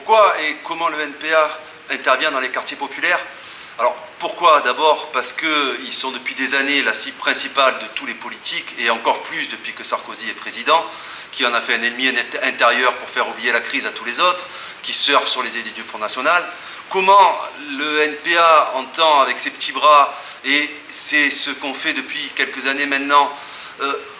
Pourquoi et comment le NPA intervient dans les quartiers populaires? Alors pourquoi? D'abord parce qu'ils sont depuis des années la cible principale de tous les politiques, et encore plus depuis que Sarkozy est président, qui en a fait un ennemi intérieur pour faire oublier la crise à tous les autres, qui surfent sur les idées du Front National. Comment le NPA entend avec ses petits bras, et c'est ce qu'on fait depuis quelques années maintenant,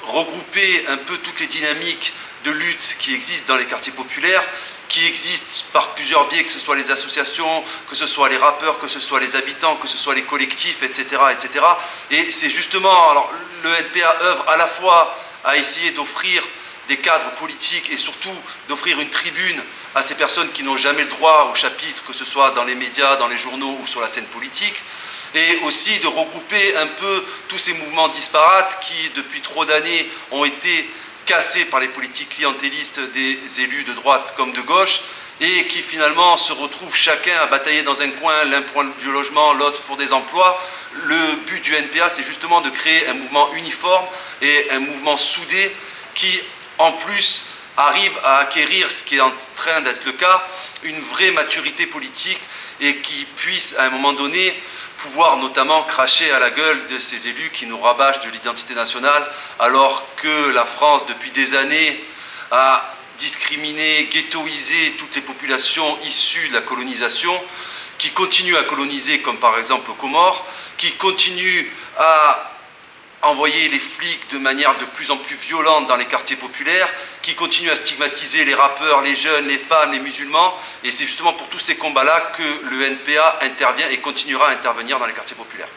regrouper un peu toutes les dynamiques de lutte qui existent dans les quartiers populaires, qui existent par plusieurs biais, que ce soit les associations, que ce soit les rappeurs, que ce soit les habitants, que ce soit les collectifs, etc. etc. Et c'est justement, alors le NPA œuvre à la fois à essayer d'offrir des cadres politiques et surtout d'offrir une tribune à ces personnes qui n'ont jamais le droit au chapitre, que ce soit dans les médias, dans les journaux ou sur la scène politique, et aussi de regrouper un peu tous ces mouvements disparates qui, depuis trop d'années, ont été cassés par les politiques clientélistes des élus de droite comme de gauche, et qui finalement se retrouvent chacun à batailler dans un coin, l'un pour du logement, l'autre pour des emplois. Le but du NPA, c'est justement de créer un mouvement uniforme et un mouvement soudé qui, en plus, arrive à acquérir, ce qui est en train d'être le cas, une vraie maturité politique, et qui puisse, à un moment donné, pouvoir notamment cracher à la gueule de ces élus qui nous rabâchent de l'identité nationale, alors que la France, depuis des années, a discriminé, ghettoisé toutes les populations issues de la colonisation, qui continuent à coloniser, comme par exemple aux Comores, qui continuent à envoyer les flics de manière de plus en plus violente dans les quartiers populaires, qui continuent à stigmatiser les rappeurs, les jeunes, les femmes, les musulmans. Et c'est justement pour tous ces combats-là que le NPA intervient et continuera à intervenir dans les quartiers populaires.